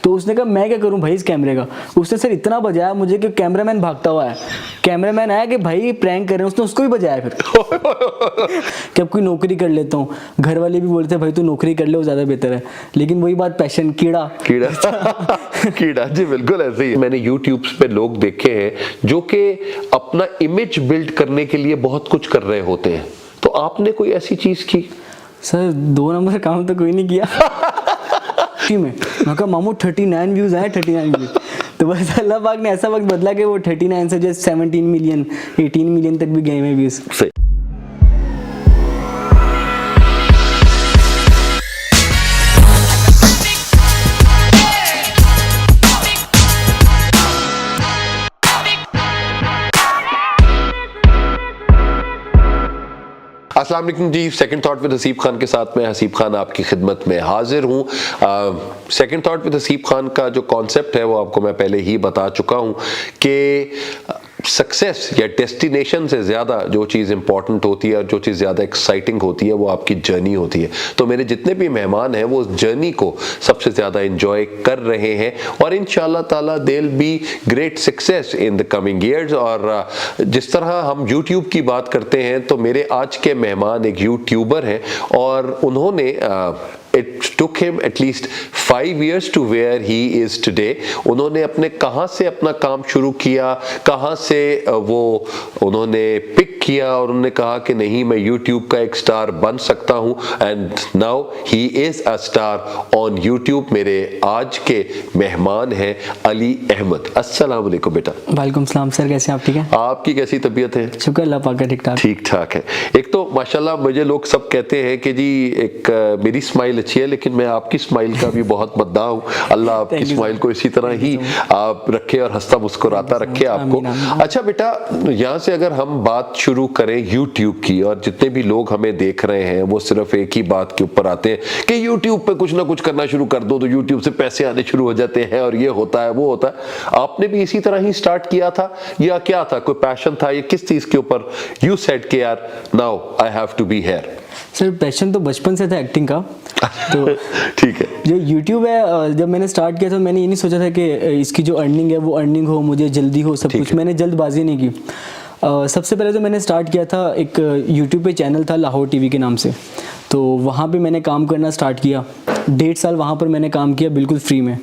तो उसने कहा मैं क्या करूं भाई इस कैमरे का। उसने सर इतना बजाया मुझे कि कैमरामैन भागता हुआ है, कैमरामैन आया कि भाई प्रैंक कर रहे हैं, उसने उसको भी बजाया फिर कि अब कोई नौकरी कर लेता हूँ। घर वाले भी बोलते भाई तू नौकरी कर ले वो ज़्यादा बेहतर है, लेकिन वही बात पैशन कीड़ा कीड़ा जी बिल्कुल ऐसे ही। मैंने यूट्यूब पे लोग देखे हैं जो कि अपना इमेज बिल्ड करने के लिए बहुत कुछ कर रहे होते हैं, तो आपने कोई ऐसी चीज की? सर 2 नंबर काम तो कोई नहीं किया मैं कहा मामू 39 व्यूज आए, 39 व्यूज। तो बस अल्लाह पाक ने ऐसा वक्त बदला कि वो 39 से जस्ट 17 मिलियन 18 मिलियन तक भी गए हैं व्यूज। अस्सलाम वालेकुम जी, second thought with Haseeb Khan के साथ में हसीब खान आपकी खिदमत में हाजिर हूँ। Second thought with Haseeb Khan का जो कॉन्सेप्ट है वो आपको मैं पहले ही बता चुका हूँ कि सक्सेस या डेस्टिनेशन से ज़्यादा जो चीज़ इंपॉर्टेंट होती है और जो चीज़ ज़्यादा एक्साइटिंग होती है वो आपकी जर्नी होती है। तो मेरे जितने भी मेहमान हैं वो उस जर्नी को सबसे ज़्यादा इंजॉय कर रहे हैं और इंशाल्लाह ताला they will be great success in the coming years. और जिस तरह हम यूट्यूब की बात करते हैं तो मेरे आज के मेहमान एक यूट्यूबर हैं और उन्होंने It took him at least 5 years to where he is today। उन्होंने अपने कहाँ से अपना काम शुरू किया, कहाँ से वो उन्होंने पिक किया और उन्होंने कहा कि नहीं मैं YouTube का एक स्टार बन सकता हूँ, and now he is a star on YouTube। मेरे आज के मेहमान हैं अली अहमद। अस्सलाम वालेकुम बेटा। वालेकुम सलाम सर, कैसे आप? ठीक है। आपकी कैसी तबीयत है? शुक्र अल्लाह पाक का ठीक ठाक। ठीक ठाक है। एक तो माशाल्लाह मुझे लोग सब कहते हैं कि जी एक मेरी स्माइल अच्छी है, लेकिन मैं आपकी स्माइल का भी बहुत मद्दाह हूँ। अल्लाह आपकी स्माइल को इसी तरह ही आप रखे और हंसता मुस्कुराता रखे आपको। अच्छा बेटा, यहाँ से अगर हम बात शुरू करें यूट्यूब की, और जितने भी लोग हमें देख रहे हैं वो सिर्फ एक ही बात के ऊपर आते हैं कि यूट्यूब पे कुछ ना कुछ करना शुरू कर दो तो यूट्यूब से पैसे आने शुरू हो जाते हैं और ये होता है वो होता है। आपने भी इसी तरह ही स्टार्ट किया था या क्या था, कोई पैशन था या किस चीज के ऊपर यू सेड कि यार now I have to be here? Sir passion तो बचपन से था एक्टिंग का। तो ठीक है। जो YouTube है जब मैंने स्टार्ट किया तो मैंने ये नहीं सोचा था कि इसकी जो अर्निंग है वो अर्निंग हो, मुझे जल्दी हो सब कुछ। मैंने जल्दबाजी नहीं की। सबसे पहले तो मैंने स्टार्ट किया था एक YouTube पे चैनल था लाहौर टीवी के नाम से, तो वहाँ पे मैंने काम करना स्टार्ट किया। 1.5 साल वहाँ पर मैंने काम किया बिल्कुल फ्री में।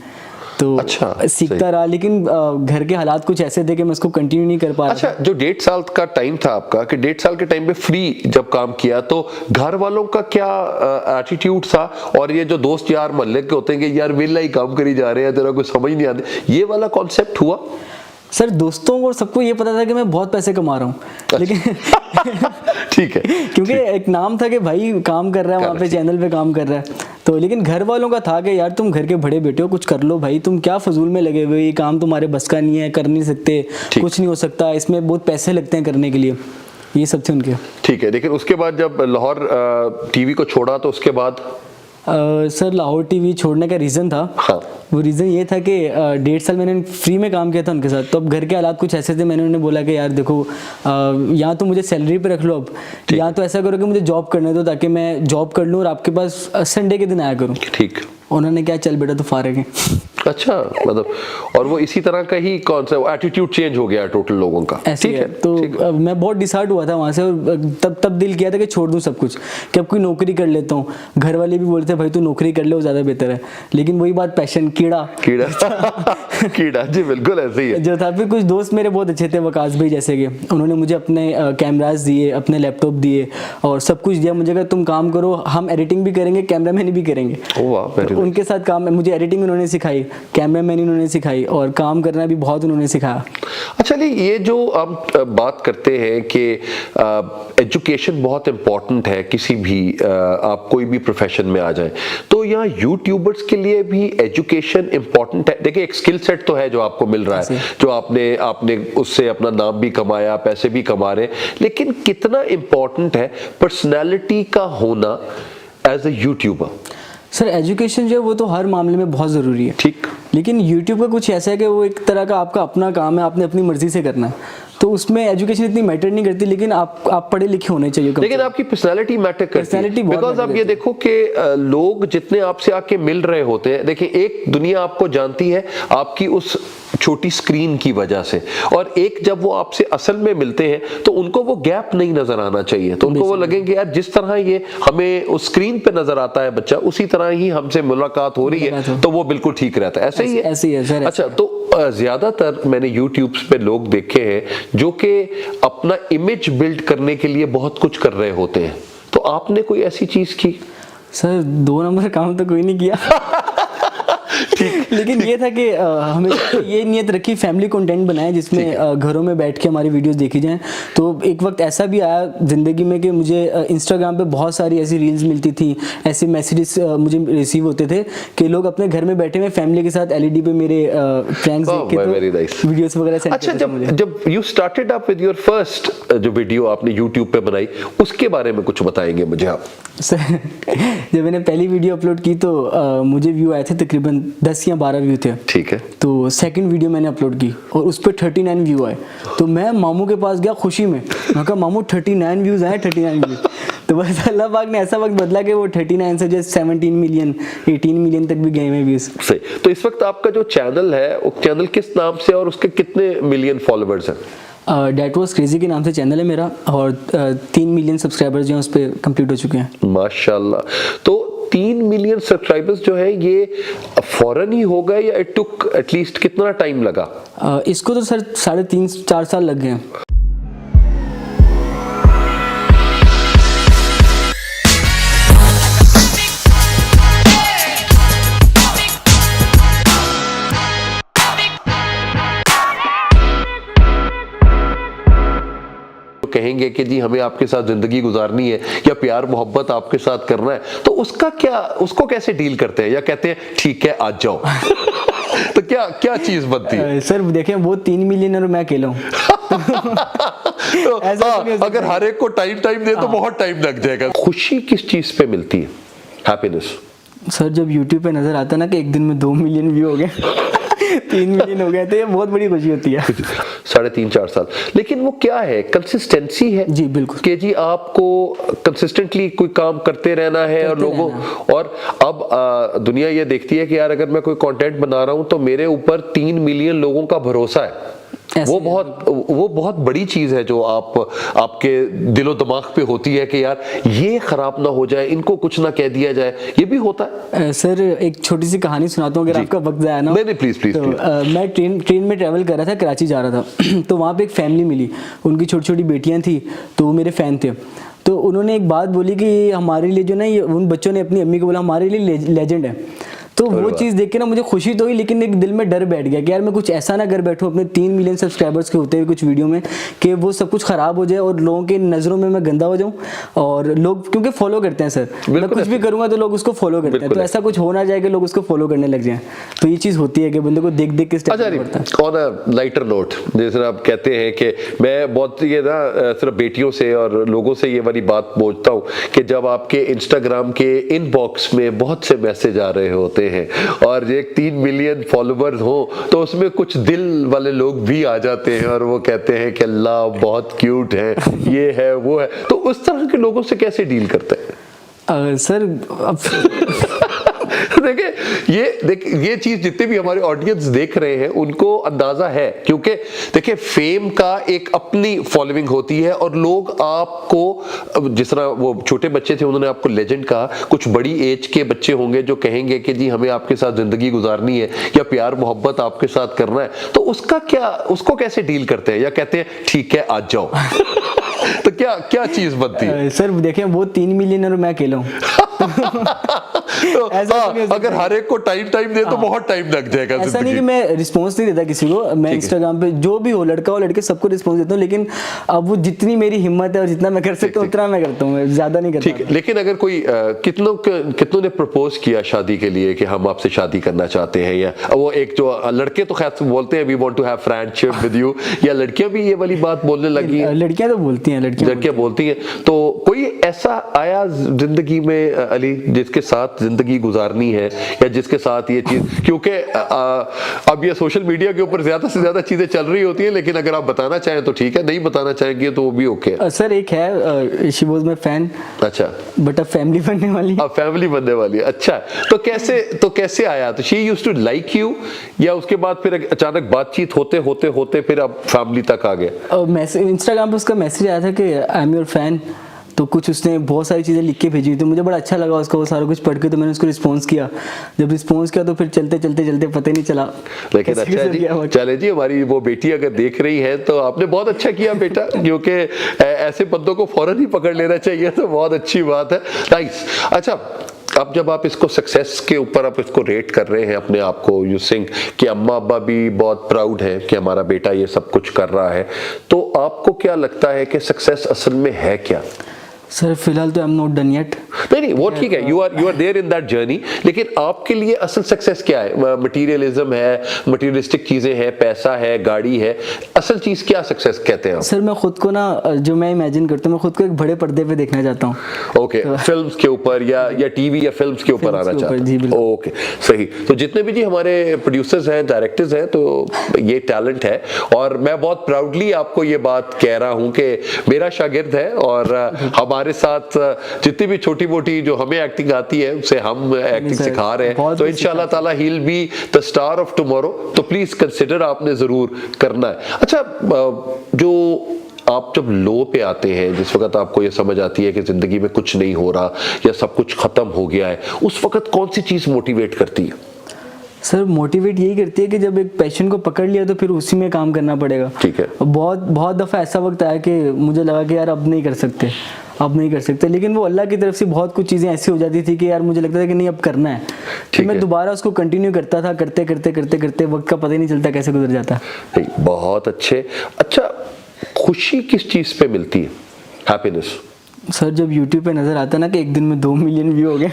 तो अच्छा, सीखता रहा, लेकिन घर के हालात कुछ ऐसे थे कि मैं उसको कंटिन्यू नहीं कर पा रहा। अच्छा, जो 1.5 साल का टाइम था आपका, कि 1.5 साल के टाइम पे फ्री जब काम किया, तो घर वालों का क्या एटीट्यूड था? और ये जो दोस्त यार मोहल्ले के होते हैं कि यार वेला ही काम करी जा रहे हैं, तेरा कुछ समझ नहीं आते, ये वाला कॉन्सेप्ट हुआ? सर दोस्तों को सबको ये पता था कि मैं बहुत पैसे कमा रहा हूँ, लेकिन ठीक है, क्योंकि एक नाम था कि भाई काम कर रहा है वहाँ पे, चैनल पे काम कर रहा है। तो लेकिन घर वालों का था कि यार तुम घर के बड़े बेटे हो, कुछ कर लो भाई, तुम क्या फजूल में लगे हुए, ये काम तुम्हारे बस का नहीं है, कर नहीं सकते, कुछ नहीं हो सकता, इसमें बहुत पैसे लगते हैं करने के लिए, ये सब थे उनके। ठीक है। लेकिन उसके बाद जब लाहौर टीवी को छोड़ा तो उसके बाद सर लाहौर टीवी छोड़ने का रीज़न था, हाँ, वो रीज़न ये था कि 1.5 साल मैंने फ्री में काम किया था उनके साथ। तो अब घर के हालात कुछ ऐसे थे, मैंने उन्हें बोला कि यार देखो या तो मुझे सैलरी पे रख लो अब, या तो ऐसा करो कि मुझे जॉब करने दो ताकि मैं जॉब कर लूँ और आपके पास संडे के दिन आया करूँ। ठीक। उन्होंने क्या, चल बेटा तो फारिग है। अच्छा, मतलब और वो इसी तरह का ही कौन सा एटीट्यूड चेंज हो गया टोटल लोगों का? ऐसे है। तो मैं बहुत डिसहार्ट हुआ था वहाँ से, और तब दिल किया था कि छोड़ दूँ सब कुछ, कि अब कोई नौकरी कर लेता हूँ। घर वाले भी बोलते भाई तू नौकरी कर ले वो ज़्यादा बेहतर है, लेकिन वही बात पैशन कीड़ा कीड़ा जी बिल्कुल ऐसे ही है जो था। फिर कुछ दोस्त मेरे बहुत अच्छे थे, वकास भाई जैसे के, उन्होंने मुझे अपने कैमराज दिए, अपने लैपटॉप दिए और सब कुछ दिया मुझे, तुम काम करो, हम एडिटिंग भी करेंगे, कैमरामैन भी करेंगे। उनके साथ काम, मुझे एडिटिंग उन्होंने सिखाई, कैमरामैन उन्होंने सिखाई और काम करना भी बहुत उन्होंने सिखाया। अच्छा, ये जो हम बात करते हैं कि एजुकेशन बहुत इंपॉर्टेंट है, किसी भी आप कोई भी प्रोफेशन में आ जाए, तो यहाँ यूट्यूबर्स के लिए भी एजुकेशन इंपॉर्टेंट है। देखिए एक स्किल सेट तो है जो आपको मिल रहा है, जो आपने उससे अपना नाम भी कमाया, पैसे भी कमा रहे हैं, लेकिन कितना इंपॉर्टेंट है पर्सनैलिटी का होना as a YouTuber? Sir education जो है वो तो हर मामले में बहुत ज़रूरी है, ठीक, लेकिन YouTube का कुछ ऐसा है कि वो एक तरह का आपका अपना काम है, आपने अपनी मर्जी से करना है। तो उसमें एजुकेशन इतनी मैटर नहीं करती, लेकिन आप पढ़े लिखे होने चाहिए कम से लेकिन कम। आपकी पर्सनालिटी मैटर करती है, Personality बहुत बिकॉज matter आप ये करती है। देखो कि लोग जितने आपसे आके मिल रहे होते हैं, देखिए एक दुनिया आपको जानती है आपकी उस छोटी स्क्रीन की वजह से, और एक जब वो आपसे असल में मिलते हैं तो उनको वो गैप नहीं नजर आना चाहिए, तो उनको वो लगेंगे यार जिस तरह ये हमें उस स्क्रीन पे नजर आता है बच्चा, उसी तरह ही हमसे मुलाकात हो रही है, तो वो बिल्कुल ठीक रहता है। ऐसे ही है। ऐसे ही है सर। अच्छा, तो ज्यादातर मैंने यूट्यूब पे लोग देखे हैं जो कि अपना इमेज बिल्ड करने के लिए बहुत कुछ कर रहे होते हैं, तो आपने कोई ऐसी चीज की? सर 2 नंबर काम तो कोई नहीं किया। लेकिन ये था कि हमें ये नियत रखी फैमिली कंटेंट बनाए जिसमें घरों में बैठ के हमारी वीडियोस देखी जाएं। तो एक वक्त ऐसा भी आया जिंदगी में कि मुझे इंस्टाग्राम पे बहुत सारी ऐसी रील्स मिलती थी, ऐसे मैसेजेस मुझे रिसीव होते थे कि लोग अपने घर में बैठे हुए फैमिली के साथ एलईडी पे मेरे प्रैंक्स देख के तो वीडियोस वगैरह सेंड अच्छा, करते थे मुझे। जब you started up with your first जो वीडियो आपने यूट्यूब पे बनाई, उसके बारे में कुछ बताएंगे मुझे आप? सर जब मैंने पहली वीडियो अपलोड की तो मुझे व्यू आए थे तकरीबन 10 या 12 व्यू थे। ठीक है। तो सेकंड वीडियो मैंने अपलोड की और उस पर 39 व्यू आए। तो मैं मामू के पास गया खुशी में, मैं कहा मामू 39 व्यूज आए, 39 व्यूज। तो बस अल्लाह पाक ने ऐसा वक्त बदला कि वो 39 से जस्ट 17 मिलियन 18 मिलियन तक भी गए हैं व्यूज। सही। तो इस वक्त आपका जो चैनल है वो चैनल किस नाम से और उसके कितने मिलियन फॉलोअर्स हैं? डैट वाज क्रेजी के नाम से चैनल है मेरा और 3 मिलियन सब्सक्राइबर्स जो हैं उस पर कंप्लीट हो चुके हैं। माशाल्लाह। तो 3 मिलियन सब्सक्राइबर्स जो है ये फौरन ही हो गए या इट टुक एटलीस्ट कितना टाइम लगा? इसको तो सर 3.5-4 साल लग गए हैं। कहेंगे कि जी हमें आपके साथ जिंदगी गुजारनी है या प्यार मोहब्बत आपके साथ करना है, तो उसका क्या, उसको कैसे डील करते हैं या कहते हैं ठीक है आज जाओ? तो क्या क्या चीज बनती है? सर देखें वो 3 मिलियन और मैं अकेला हूँ। तो, अगर हर एक को टाइम दे तो बहुत टाइम लग जाएगा। खुशी किस चीज पे मिलती है, हैप्पीनेस? सर जब YouTube पे नजर आता ना कि एक दिन में 2 मिलियन व्यू हो गए 3 मिलियन हो गए, तो ये बहुत बड़ी खुशी होती है। 3.5-4 साल। लेकिन वो क्या है, कंसिस्टेंसी है जी बिल्कुल कि जी आपको कंसिस्टेंटली कोई काम करते रहना है और लोगों, और अब दुनिया ये देखती है कि यार अगर मैं कोई कंटेंट बना रहा हूं तो मेरे ऊपर 3 मिलियन लोगों का भरोसा है। वो बहुत बड़ी चीज है जो आपके दिलो दिमाग पे होती है कि यार ये खराब ना हो जाए, इनको कुछ ना कह दिया जाए, ये भी होता है। सर एक छोटी सी कहानी सुनाता हूँ अगर आपका वक्त जाए ना। नहीं प्लीज। मैं ट्रेन में ट्रैवल कर रहा था, कराची जा रहा था तो वहाँ पे एक फैमिली मिली, उनकी छोटी छोटी बेटियाँ थी, तो वो मेरे फैन थे। तो उन्होंने एक बात बोली कि हमारे लिए जो ना, ये उन बच्चों ने अपनी अम्मी को बोला हमारे लिए लेजेंड है। तो वो चीज़ देख के ना मुझे खुशी तो हुई, लेकिन एक दिल में डर बैठ गया कि यार मैं कुछ ऐसा ना कर बैठूं अपने 3 मिलियन सब्सक्राइबर्स के होते हुए कुछ वीडियो में कि वो सब कुछ खराब हो जाए और लोगों के नज़रों में मैं गंदा हो जाऊं। और लोग क्योंकि फॉलो करते हैं सर, मैं कुछ भी करूंगा तो लोग उसको फॉलो करते हैं, तो ऐसा कुछ हो ना जाए कि लोग उसको फॉलो करने लग जाएं। तो ये चीज़ होती है कि बंदे को देख देख के स्टेप करता है। ऑन अ लाइटर नोट, जैसे आप कहते हैं कि मैं बहुत ये ना सिर्फ बेटियों से और लोगों से ये वाली बात पूछता हूँ कि जब आपके इंस्टाग्राम के इनबॉक्स में बहुत से मैसेज आ रहे होते हैं और एक 3 मिलियन फॉलोवर्स हो तो उसमें कुछ दिल वाले लोग भी आ जाते हैं और वो कहते हैं कि अल्लाह बहुत क्यूट है, ये है वो है, तो उस तरह के लोगों से कैसे डील करते हैं? सर अब देखिए ये चीज जितने भी हमारे ऑडियंस देख रहे हैं उनको अंदाजा है, क्योंकि देखिए फेम का एक अपनी फॉलोइंग होती है और लोग आपको, जिस तरह वो छोटे बच्चे थे उन्होंने आपको लेजेंड कहा, कुछ बड़ी एज के बच्चे होंगे जो कहेंगे कि जी हमें आपके साथ जिंदगी गुजारनी है या प्यार मोहब्बत आपके साथ करना है, तो उसका क्या, उसको कैसे डील करते हैं या कहते हैं ठीक है आज जाओ? तो क्या क्या चीज बनती है? सर देखें वो 3 मिलियन और मैं अकेला हूँ। तो अगर हर एक को टाइम दे तो बहुत टाइम लग जाएगा। ऐसा नहीं कि मैं रिस्पांस नहीं देता किसी को, मैं इंस्टाग्राम पे जो भी हो, लड़का हो लड़के, सबको रिस्पांस देता हूँ, लेकिन अब वो जितनी मेरी हिम्मत है और जितना मैं कर सकता हूँ उतना मैं करता हूँ, मैं ज्यादा नहीं करता। ठीक है, लेकिन अगर कोई कितनों ने प्रपोज किया शादी के लिए कि हम आपसे शादी करना चाहते हैं, या वो एक जो लड़के तो खैर बोलते हैं we want to have friendship with you, या लड़कियां भी ये वाली बात बोलने लगी हैं? लड़कियां तो बोलती हैं, लड़कियां बोलती हैं। तो कोई ऐसा आया जिंदगी में अली जिसके साथ जिंदगी गुजारनी है या जिसके साथ ये चीज, क्योंकि अब ये सोशल मीडिया के ऊपर ज्यादा से ज्यादा चीजें चल रही होती हैं, लेकिन अगर आप बताना चाहें तो ठीक है, नहीं बताना चाहेंगे तो वो भी ओके है। सर एक है, शी वाज माय फैन। अच्छा, बट अब फैमिली बनने वाली है। अब फैमिली बनने वाली है। अच्छा, तो कैसे आया? तो she used to like you, या उसके बाद फिर अचानक बातचीत होते होते होते फिर अब फैमिली तक आ गया? मैसेज इंस्टाग्राम पे उसका मैसेज आया था कि आई एम योर फैन, तो कुछ उसने बहुत सारी चीज़ें लिख के भेजी थी, मुझे बड़ा अच्छा लगा उसका वो सारा कुछ पढ़ के, तो मैंने उसको रिस्पॉन्स किया। जब रिस्पॉन्स किया तो फिर चलते चलते चलते पता ही नहीं चला। लेकिन अच्छा है जी, चले जी, हमारी वो बेटी अगर देख रही है तो आपने बहुत अच्छा किया बेटा, क्योंकि ऐसे बंदों को फौरन ही पकड़ लेना चाहिए, तो बहुत अच्छी बात है। नाइस। अच्छा, अब जब आप इसको सक्सेस के ऊपर आप इसको रेट कर रहे हैं अपने आप को, यू थिंक कि अम्मा अब्बा भी बहुत प्राउड है कि हमारा बेटा ये सब कुछ कर रहा है, तो आपको क्या लगता है कि सक्सेस असल में है क्या? सर फिलहाल तो I am not done yet. नहीं, वो ठीक है, you are there in that journey, लेकिन आपके लिए असल सक्सेस क्या है? मटेरियलिज्म है, मटेरियलिस्टिक चीजें हैं, पैसा है, गाड़ी है, असल चीज क्या सक्सेस कहते हैं आप? सर मैं खुद को ना, जो मैं इमेजिन करता हूँ, मैं खुद को एक बड़े पर्दे पे देखना चाहता हूँ। ओके, फिल्म्स के ऊपर या टीवी या फिल्म्स के ऊपर आना चाहता हूँ। ओके, सही। तो जितने भी जी हमारे प्रोड्यूसर्स हैं, डायरेक्टर्स हैं, तो ये टैलेंट है, और मैं बहुत प्राउडली आपको ये बात कह रहा हूँ कि मेरा शागिर्द है, और हमारे साथ जितनी भी छोटी मोटी जो हमें एक्टिंग आती है उसे हम एक्टिंग सिखा रहे हैं, तो इंशाल्लाह ताला he will be the star of tomorrow. तो प्लीज कंसिडर, आपने जरूर करना है। अच्छा, जो आप जब लो पे आते हैं, जिस वक्त आपको ये समझ आती है कि जिंदगी में कुछ नहीं हो रहा या सब कुछ खत्म हो गया है, उस वक्त कौन सी चीज मोटिवेट करती है? सर मोटिवेट यही करती है कि जब एक पैशन को पकड़ लिया तो फिर उसी में काम करना पड़ेगा। ठीक है। बहुत दफ़ा ऐसा वक्त आया कि मुझे लगा कि यार अब नहीं कर सकते, लेकिन वो अल्लाह की तरफ से बहुत कुछ चीज़ें ऐसी हो जाती थी कि यार मुझे लगता था कि नहीं अब करना है, तो मैं दोबारा उसको कंटिन्यू करता था, करते वक्त का पता ही नहीं चलता कैसे गुजर जाता। बहुत अच्छे। अच्छा, खुशी किस चीज़ पे मिलती है, हैप्पीनेस? सर जब यूट्यूब पे नज़र आता ना कि एक दिन में 2 मिलियन व्यू हो गए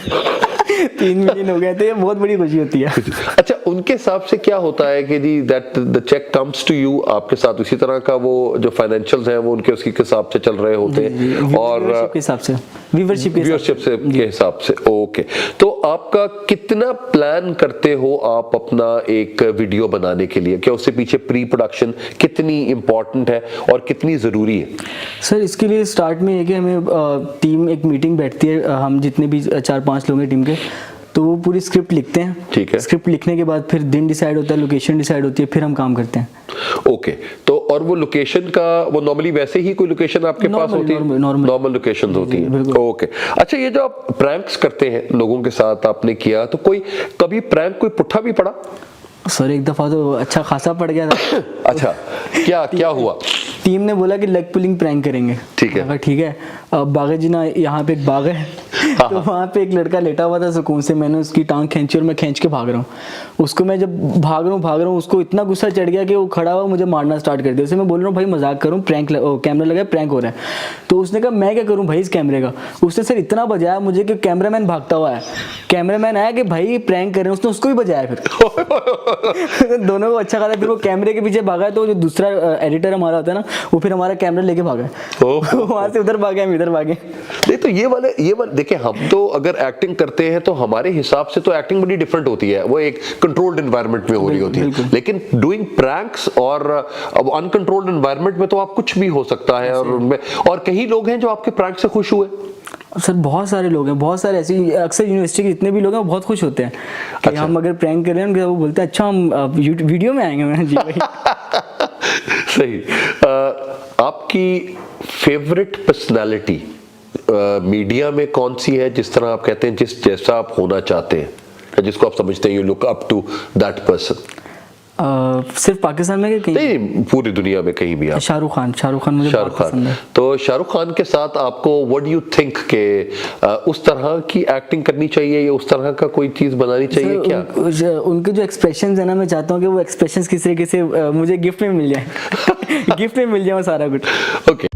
3 मिलियन हो गए, तो ये बहुत बड़ी खुशी होती है। अच्छा, उनके हिसाब से क्या होता है कि जी that the check comes to you, आपके साथ उसी तरह का वो जो फाइनेंशियल्स हैं वो उनके उसके हिसाब से चल रहे होते हैं, और व्यूअरशिप के हिसाब से। ओके, तो आपका कितना प्लान करते हो आप अपना एक वीडियो बनाने के लिए? क्या उससे पीछे प्री प्रोडक्शन कितनी इंपॉर्टेंट है और कितनी जरूरी है? सर इसके लिए स्टार्ट में है कि हमें टीम एक मीटिंग बैठती है, हम जितने भी 4-5 लोग हैं टीम के, तो वो पूरी स्क्रिप्ट लिखते हैं। ठीक है। स्क्रिप्ट लिखने के बाद फिर दिन डिसाइड होता है, लोकेशन डिसाइड होती है, फिर हम काम करते हैं। ओके, तो और वो लोकेशन का, वो नॉर्मली वैसे ही कोई लोकेशन आपके पास होती है? नॉर्मल लोकेशंस होती है। ओके। अच्छा, ये जो आप प्रैंक्स करते हैं लोगों के साथ, आपने किया, तो कोई कभी प्रैंक कोई पुट्ठा भी पड़ा? सर एक दफा तो अच्छा खासा पड़ गया था। अच्छा, क्या हुआ? टीम ने बोला कि लेग पुलिंग प्रैंक करेंगे। ठीक है। ठीक है। अब बागा जी ना, यहाँ पे एक बाग है, तो वहाँ पे एक लड़का लेटा हुआ था सुकून से, मैंने उसकी टांग खींची और मैं खींच के भाग रहा हूँ उसको। मैं जब भाग रहा हूँ उसको इतना गुस्सा चढ़ गया कि वो खड़ा हुआ मुझे मारना स्टार्ट कर दिया। उसे मैं बोल रहा हूँ भाई मजाक करूँ, कैमरा लगा, प्रैंक हो रहा है। तो उसने कहा मैं क्या करूँ भाई इस कैमरे का। उसने सर इतना बजाया मुझे कि कैमरामैन भागता हुआ है, कैमरामैन आया कि भाई प्रैंक कर रहे हैं, उसने उसको भी बजाया फिर दोनों को अच्छा खासा। फिर वो कैमरे के पीछे भागा, तो जो दूसरा एडिटर हमारा होता है ना, वो फिर हमारा कैमरा लेके भागा, वहां से उधर भागे, हम इधर भागे। नहीं, तो ये वाले देखिए, हम तो अगर एक्टिंग करते हैं तो हमारे हिसाब से तो एक्टिंग बड़ी डिफरेंट होती है, वो एक कंट्रोल्ड एनवायरनमेंट में हो रही होती है, लेकिन डूइंग प्रैंक्स और अब अनकंट्रोल्ड एनवायरनमेंट में तो आप कुछ भी हो सकता है, और उनमें और कई लोग हैं जो आपके प्रैंक से खुश हुए। सर बहुत सारे लोग हैं, बहुत सारे ऐसे, अक्सर यूनिवर्सिटी के जितने भी लोग हैं बहुत खुश होते हैं कि अच्छा। हम अगर प्रैंक कर रहे हैं वो बोलते हैं अच्छा हम वीडियो में आएंगे। मैं जी भाई सही। आपकी फेवरेट पर्सनालिटी मीडिया में कौन सी है, जिस तरह आप कहते हैं जैसा आप होना चाहते हैं, जिसको आप समझते हैं you look up to that person? सिर्फ पाकिस्तान में कहीं नहीं, पूरी दुनिया में कहीं भी आप? शाहरुख खान मुझे बहुत पसंद है। तो शाहरुख खान के साथ आपको व्हाट डू यू थिंक के उस तरह की एक्टिंग करनी चाहिए या उस तरह का कोई चीज बनानी चाहिए क्या? उनके जो एक्सप्रेशंस है ना, मैं चाहता हूँ कि वो एक्सप्रेशंस किस तरीके से मुझे गिफ्ट में मिल जाए गिफ्ट में मिल जाए वो सारा कुछ। ओके।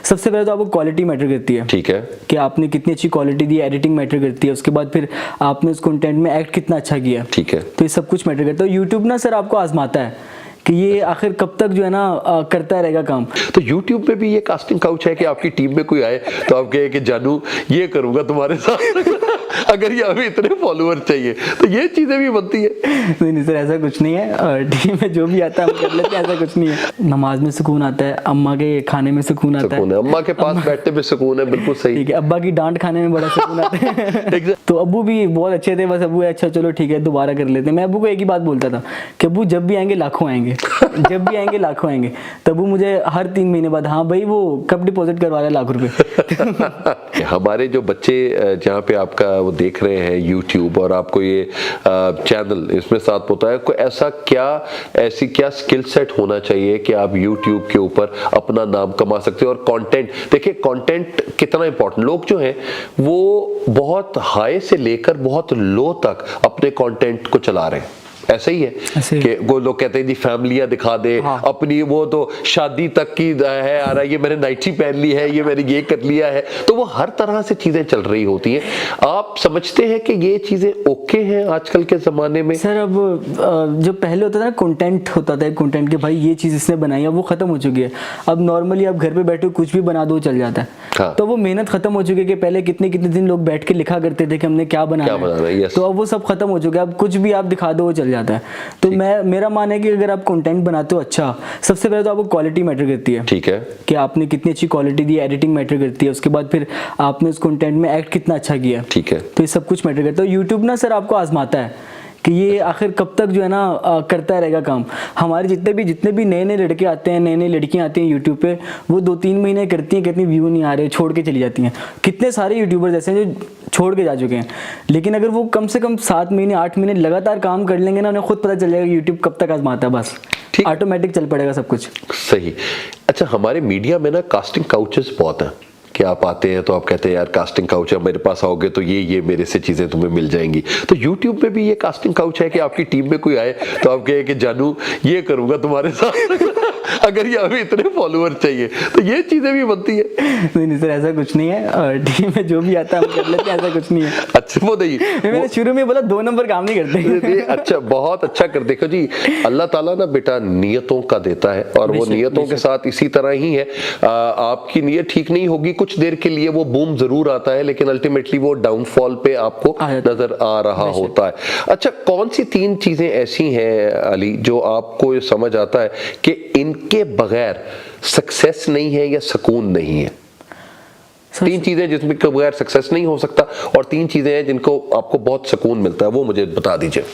सबसे पहले तो आपको क्वालिटी मैटर करती है, ठीक है, कि आपने कितनी अच्छी क्वालिटी दी, एडिटिंग मैटर करती है, उसके बाद फिर आपने उस कंटेंट में एक्ट कितना अच्छा किया, ठीक है, तो ये सब कुछ मैटर करता है। यूट्यूब ना सर आपको आजमाता है कि ये आखिर कब तक जो है ना करता रहेगा काम। तो YouTube पे भी ये कास्टिंग काउच है कि आपकी टीम में कोई आए तो आप कहे कि जानू ये करूंगा तुम्हारे साथ अगर ये अभी इतने फॉलोअर चाहिए, तो ये चीजें भी बनती है? नहीं सर, ऐसा कुछ नहीं है, टीम में जो भी आता है हम कर लेते हैं, ऐसा कुछ नहीं है। नमाज में सुकून आता है, अम्मा के खाने में सुकून आता है, अम्मा के पास बैठने में सुकून है, बिल्कुल सही, ठीक है। अब्बा की डांट खाने में बड़ा सुकून आता है तो अब्बू भी बहुत अच्छे थे, बस अब्बू अच्छा चलो ठीक है दोबारा कर लेते हैं। मैं अब्बू को एक ही बात बोलता था कि अब्बू जब भी आएंगे लाखों आएंगे जब भी आएंगे लाखों आएंगे। तब वो मुझे हर 3 महीने बाद, हाँ भाई वो कब डिपॉजिट करवा रहा है लाख रुपए हमारे जो बच्चे जहाँ पे आपका वो देख रहे हैं YouTube और आपको ये चैनल इसमें साथ होता है, कोई ऐसी क्या स्किल सेट होना चाहिए कि आप YouTube के ऊपर अपना नाम कमा सकते हो? और कंटेंट देखिए, कंटेंट कितना इंपॉर्टेंट, लोग जो हैं वो बहुत हाई से लेकर बहुत लो तक अपने कंटेंट को चला रहे हैं। ऐसा ही है कि वो लोग कहते हैं जी फैमिलियां दिखा दे, हाँ। अपनी वो तो शादी तक की है आ रहा है, ये मैंने नाइटी पहन ली है, ये मैंने ये कर लिया है, तो वो हर तरह से चीजें चल रही होती हैं। आप समझते हैं कि ये चीजें ओके हैं आजकल के जमाने में? सर अब जो पहले होता था ना कंटेंट होता था, कंटेंट के भाई ये चीज इसने बनाई है, वो खत्म हो चुकी है। अब नॉर्मली आप घर पे बैठे कुछ भी बना दो चल जाता है, हाँ। तो वो मेहनत खत्म हो चुकी है कि पहले कितने दिन लोग बैठ के लिखा करते थे कि हमने क्या बनाना है, तो अब वो सब खत्म हो चुका है। अब कुछ भी आप दिखा दो वो चल जाता है। तो मेरा मान है कि अगर आप कंटेंट बनाते हो अच्छा, सबसे पहले तो आपको क्वालिटी मैटर करती है, ठीक है, कि आपने कितनी अच्छी क्वालिटी दी, एडिटिंग मैटर करती है, उसके बाद फिर आपने उस कंटेंट में एक्ट कितना अच्छा किया, ठीक है, तो ये सब कुछ मैटर करता है। यूट्यूब ना सर आपको आजमाता है कि ये आखिर कब तक जो है ना करता रहेगा काम। हमारे जितने भी नए लड़के आते हैं, नई लड़कियां आती हैं यूट्यूब पे, वो 2-3 महीने करती हैं, कितनी व्यू नहीं आ रहे, छोड़ के चली जाती हैं। कितने सारे यूट्यूबर्स ऐसे हैं जो छोड़ के जा चुके हैं, लेकिन अगर वो कम से कम 7 महीने 8 महीने लगातार काम कर लेंगे ना, उन्हें खुद पता चल जाएगा यूट्यूब कब तक आजमाता है, बस ऑटोमेटिक चल पड़ेगा सब कुछ। सही। अच्छा, हमारे मीडिया में ना कास्टिंग काउचेस बहुत हैं कि आप आते हैं तो आप कहते हैं यार कास्टिंग काउच है, मेरे पास आओगे तो ये मेरे से चीजें तुम्हें मिल जाएंगी। तो YouTube पे भी ये कास्टिंग काउच है कि आपकी टीम में कोई आए तो आप कहे कि जानू ये करूंगा तुम्हारे साथ अगर ये अभी इतने फॉलोअर चाहिए, तो ये चीजें भी बनती है? नहीं सर, ऐसा कुछ नहीं है, टीम में जो भी आता है हम कर लेते हैं, ऐसा कुछ नहीं है। अच्छा, वो नहीं, मैंने शुरू में बोला 2 नंबर काम नहीं करते। अच्छा, बहुत अच्छा कर, देखो जी अल्लाह ताला ना बेटा नियतों का देता है, और वो नियतों के साथ इसी तरह ही है। आपकी नियत ठीक नहीं होगी, कुछ देर के लिए वो बूम जरूर आता है, लेकिन अल्टीमेटली वो डाउनफॉल पे आपको नजर आ रहा होता है। अच्छा, कौन सी 3 चीजें ऐसी हैं अली जो आपको समझ आता है कि इनके बगैर सक्सेस नहीं है या सुकून नहीं है? 3 चीजें जिसमें के बगैर सक्सेस नहीं हो सकता, और 3 चीजें हैं जिनको आपको बहुत सुकून मिलता है, वो मुझे बता दीजिए।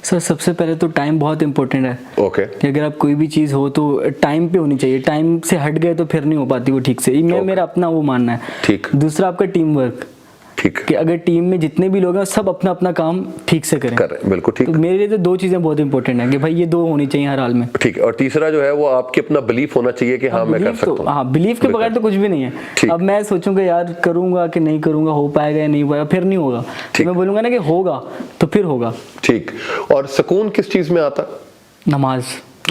सर सबसे पहले तो टाइम बहुत इंपॉर्टेंट है। ओके। कि अगर आप कोई भी चीज़ हो तो टाइम पे होनी चाहिए, टाइम से हट गए तो फिर नहीं हो पाती वो ठीक से। मेरा अपना वो मानना है। ठीक। दूसरा आपका टीम वर्क, ठीक, कि अगर टीम में जितने भी लोग हैं सब अपना अपना काम ठीक से करें। बिल्कुल ठीक। तो मेरे लिए तो 2 चीजें बहुत इंपॉर्टेंट है कि भाई ये 2 होनी चाहिए हर हाल में। ठीक है। और तीसरा जो है वो आपके अपना बिलीफ होना चाहिए कि हाँ मैं कर सकता हूँ। हाँ, बिलीफ के बगैर तो कुछ भी नहीं है। अब मैं सोचूंगा यार करूंगा कि नहीं करूंगा, हो पाएगा या नहीं पाएगा, फिर नहीं होगा। मैं बोलूंगा ना कि होगा तो फिर होगा। ठीक। और सुकून किस चीज में आता? नमाज।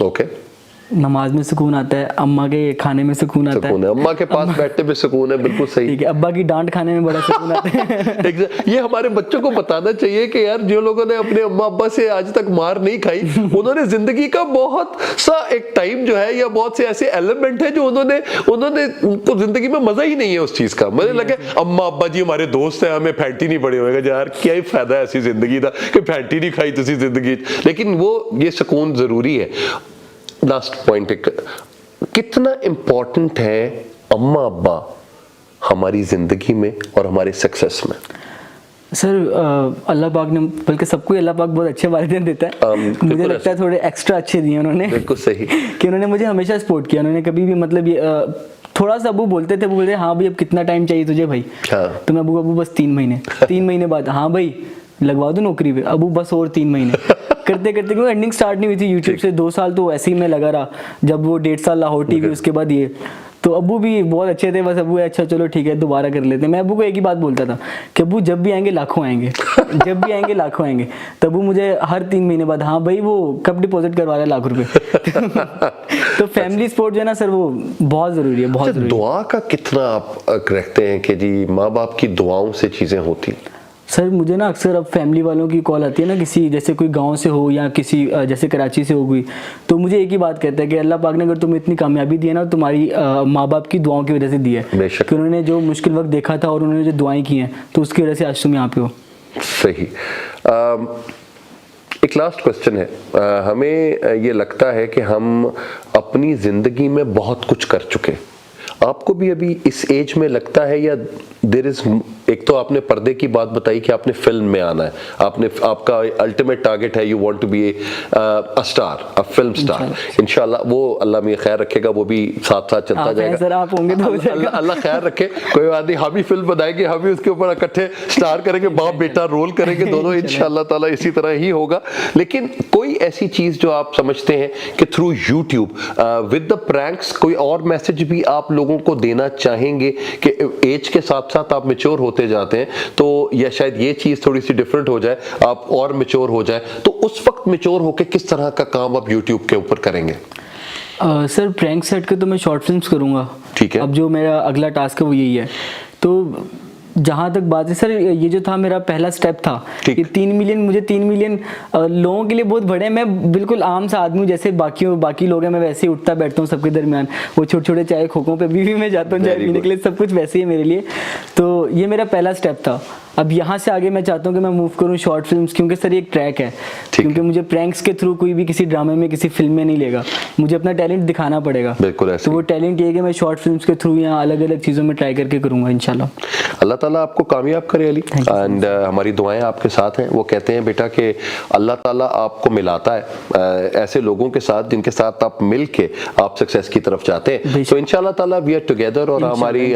ओके। नमाज में सुकून आता है, अम्मा के खाने में सुकून आता है, अम्मा के पास बैठने में सुकून है, बिल्कुल सही। ठीक है। अब्बा की डांट खाने में बड़ा सुकून आता है। ये हमारे बच्चों को बताना चाहिए कि यार जो लोगों ने अपने अम्मा अब्बा से आज तक मार नहीं खाई, उन्होंने जिंदगी का बहुत सा एक टाइम जो है या बहुत से ऐसे एलिमेंट है जो उन्होंने उनको जिंदगी में मजा ही नहीं है उस चीज का। मुझे लगे अम्मा अब्बा जी हमारे दोस्त है, हमें फैंटी नहीं पड़े होगा, यार क्या ही फायदा है ऐसी जिंदगी का कि फैंटी नहीं खाई तुसी जिंदगी। लेकिन वो ये सुकून जरूरी है। लास्ट पॉइंट, कितना इंपॉर्टेंट है अम्मा अब्बा हमारी जिंदगी में और हमारे सक्सेस में? सर अल्लाह पाक ने, बल्कि सबको अल्लाह पाक बहुत अच्छे वालिदैन देता है। मुझे लगता है थोड़े एक्स्ट्रा अच्छे दिए उन्होंने। बिल्कुल सही। कि उन्होंने मुझे हमेशा सपोर्ट किया। उन्होंने कभी भी मतलब थोड़ा सा अबू बोलते थे, बोलते हाँ भाई अब कितना टाइम चाहिए तुझे भाई? हाँ। तो मैं अबू बस 3 महीने 3 महीने बाद हाँ भाई लगवा दो नौकरी पे, अबू बस और 3 महीने करते करते, क्योंकि एंडिंग स्टार्ट नहीं हुई थी यूट्यूब से। 2 साल तो ऐसे ही मैं लगा रहा, जब वो 1.5 साल लाहौर टीवी, उसके बाद ये, तो अब्बू भी बहुत अच्छे थे, बस अब्बू अच्छा चलो ठीक है दोबारा कर लेते हैं। मैं अब्बू को एक ही बात बोलता था कि अब्बू जब भी आएंगे लाखों आएंगे, जब भी आएंगे लाखों आएंगे। तब अब्बू मुझे हर 3 महीने बाद, हाँ भाई वो कब डिपॉजिट करवा रहा है लाख रुपए। तो फैमिली सपोर्ट जो है ना सर वो बहुत ज़रूरी है, बहुत अच्छा, ज़रूरी है। दुआ का कितना आप रखते हैं कि जी माँ बाप की दुआओं से चीज़ें होती? सर मुझे ना अक्सर अब फैमिली वालों की कॉल आती है ना, किसी जैसे कोई गांव से हो या किसी जैसे कराची से हो गई, तो मुझे एक ही बात कहता है कि अल्लाह पाक ने अगर तुम्हें इतनी कामयाबी दी है ना, तुम्हारी माँ बाप की दुआओं की वजह से दी है। बेशक। कि उन्होंने जो मुश्किल वक्त देखा था और उन्होंने जो दुआएं की हैं, तो उसकी वजह से आज तुम यहाँ पे हो। सही। एक लास्ट क्वेश्चन है। हमें ये लगता है कि हम अपनी ज़िंदगी में बहुत कुछ कर चुके, आपको भी अभी इस एज में लगता है या देयर इज, एक तो आपने पर्दे की बात बताई कि आपने फिल्म में आना है, आपका अल्टीमेट टारगेट है you want to be a star, a film star. इंशाल्लाह वो अल्लाह में खैर रखेगा, वो भी साथ साथ चलता जाएगा। सर आप होंगे तो हो जाएगा। अल्लाह खैर रखे, कोई बात नहीं, हम ही फिल्म बनाएंगे, हम ही उसके ऊपर इकट्ठे स्टार करेंगे, बाप बेटा रोल करेंगे दोनों, इंशाल्लाह ताला इसी तरह ही होगा। लेकिन कोई ऐसी चीज जो आप समझते हैं कि through YouTube with the pranks कोई और मैसेज भी आप लोगों को देना चाहेंगे कि एज के साथ साथ आप मैच्योर होते जाते हैं, तो या शायद ये चीज थोड़ी सी डिफरेंट हो जाए, आप और मैच्योर हो जाए, तो उस वक्त मैच्योर होकर किस तरह का काम आप यूट्यूब के ऊपर करेंगे? सर प्रैंक सेट के तो मैं शॉर्ट फिल्म्स करूँगा। ठीक है। अब जो मेरा अगला टास्क है वो यही है। तो जहाँ तक बात है सर, ये जो था मेरा पहला स्टेप था कि 3 मिलियन, मुझे 3 मिलियन लोगों के लिए बहुत बड़े हैं। मैं बिल्कुल आम सा आदमी हूँ, जैसे बाकी लोग हैं, मैं वैसे ही उठता बैठता हूँ सबके दरमियान। वो छोटे छोटे चाय खोखों पे भी मैं जाता हूँ चाय पीने के लिए, सब कुछ वैसे ही है मेरे लिए। तो ये मेरा पहला स्टेप था। अब यहाँ से आगे मैं चाहता हूँ कि मैं मूव करूँ शॉर्ट फिल्म्स, क्योंकि सर ये एक ट्रैक है, क्योंकि मुझे प्रैंक्स के थ्रू कोई भी किसी ड्रामे में किसी फिल्म में नहीं लेगा, मुझे अपना टैलेंट दिखाना पड़ेगा। बिल्कुल ऐसे। तो वो टैलेंट ये है कि मैं शॉर्ट फिल्म्स के थ्रू या अलग अलग चीज़ों में ट्राई करके करूँगा इंशाल्लाह। अल्लाह ताला आपको कामयाब करे अली, एंड हमारी दुआएं आपके साथ हैं। वो कहते हैं बेटा कि अल्लाह ताला आपको मिलाता है ऐसे लोगों के साथ जिनके साथ आप मिल के आप सक्सेस की तरफ जाते हैं। तो इंशाल्लाह ताला वी आर टुगेदर, और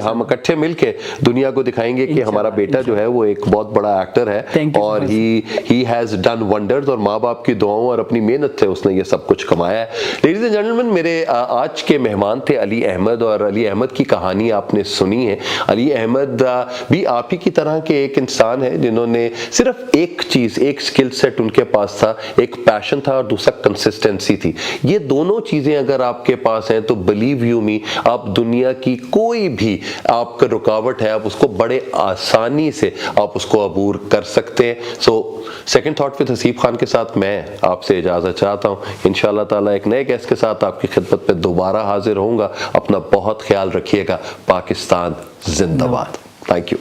हम इकट्ठे मिल के दुनिया को दिखाएंगे कि हमारा बेटा जो है वो एक बहुत बड़ा एक्टर है और ही हैज डन वंडर्स, और माँ बाप की दुआओं और अपनी मेहनत से उसने ये सब कुछ कमाया है। लेडीज एंड जेंटलमैन, मेरे आज के मेहमान थे अली अहमद, और अली अहमद की कहानी आपने सुनी है। अली अहमद भी आप ही की तरह के एक इंसान है जिन्होंने सिर्फ एक चीज, एक स्किल सेट उनके पास था, एक पैशन था और दूसरा कंसिस्टेंसी थी। ये दोनों चीजें अगर आपके पास हैं तो बिलीव यू मी, आप दुनिया की कोई भी आपका रुकावट है आप उसको बड़े आसानी से आप उसको अबूर कर सकते हैं। So second thought with Haseeb Khan के साथ मैं आपसे इजाजत चाहता हूँ। इंशाल्लाह ताला एक नए गेस्ट के साथ आपकी खिदमत पे दोबारा हाजिर होऊंगा। अपना बहुत ख्याल रखिएगा। पाकिस्तान जिंदाबाद। Thank you.